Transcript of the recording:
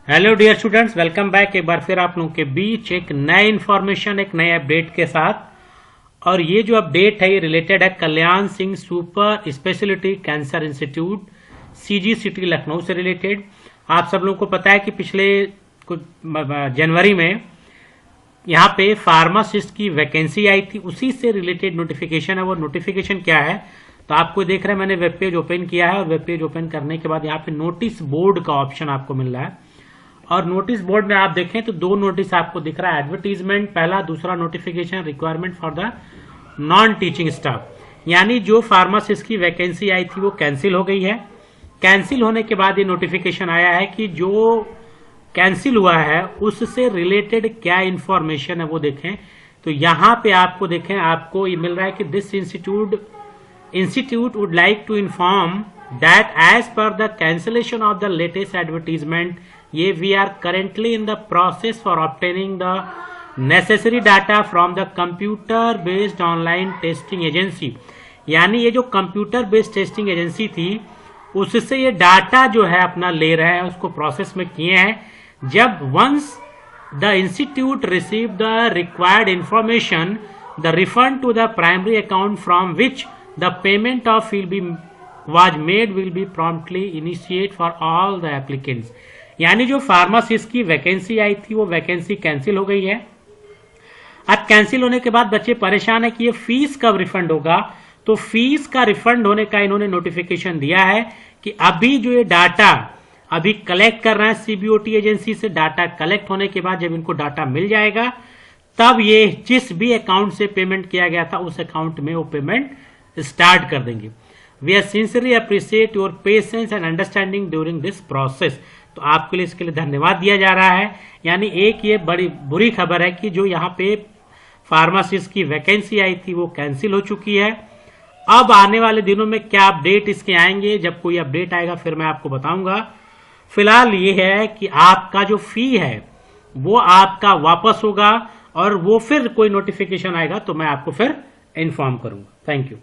Hello dear students, welcome back एक बार फिर आप लोगों के बीच एक नए इन्फॉर्मेशन, एक नए अपडेट के साथ। और ये जो अपडेट है ये रिलेटेड है Kalyan Singh super speciality cancer institute CG city Lucknow से रिलेटेड। आप सब लोगों को पता है कि पिछले कुछ जनवरी में यहाँ पे फार्मासिस्ट की वैकेंसी आई थी, उसी से रिलेटेड नोटिफिकेशन है। वो नोटिफिकेशन क्या है तो आपको देख रहे हैं, मैंने वेब पेज ओपन किया है और वेब पेज ओपन करने के बाद यहाँ पे नोटिस बोर्ड का ऑप्शन आपको मिल रहा है। और नोटिस बोर्ड में आप देखें तो दो नोटिस आपको दिख रहा है, एडवर्टीजमेंट पहला, दूसरा notification requirement for the non teaching staff. यानी जो फार्मासिस्ट की वैकेंसी आई थी वो कैंसिल हो गई है। कैंसिल होने के बाद ये नोटिफिकेशन आया है कि जो कैंसिल हुआ है उससे रिलेटेड क्या इंफॉर्मेशन है वो देखें। तो यहां पे आपको देखें, आपको ये मिल रहा है कि this institute would like to inform that as per the cancellation of the latest advertisement, we are currently in the process for obtaining the necessary data from the computer based online testing agency। यानी ये जो computer based testing agency थी उससे ये data जो है अपना ले रहे हैं, उसको प्रोसेस में किए हैं। जब once the institute receive the required information, the refund to the primary account from which the payment of will be was made will be promptly initiate for all the applicants। यानी जो pharmacist की vacancy आई थी वो vacancy cancel हो गई है। अब cancel होने के बाद बच्चे परेशान है कि ये फीस कब रिफंड होगा। तो फीस का रिफंड होने का इन्होंने नोटिफिकेशन दिया है कि अभी जो ये डाटा अभी कलेक्ट कर रहे हैं CBOT एजेंसी से, डाटा कलेक्ट होने के बाद जब इनको डाटा मिल जाएगा तब ये जिस भी अकाउंट से पेमेंट किया गया था उस अकाउंट में वो पेमेंट स्टार्ट कर देंगे। We are sincerely appreciate your patience and understanding during this process। तो आपके लिए इसके लिए धन्यवाद दिया जा रहा है। यानी एक ये बड़ी बुरी खबर है कि जो यहाँ पे फार्मासिस्ट की वैकेंसी आई थी वो कैंसिल हो चुकी है। अब आने वाले दिनों में क्या अपडेट इसके आएंगे, जब कोई अपडेट आएगा फिर मैं आपको बताऊंगा। फिलहाल ये है कि आपका जो फी है वो आपका वापस होगा और वो फिर कोई नोटिफिकेशन आएगा तो मैं आपको फिर इन्फॉर्म करूंगा। Thank you.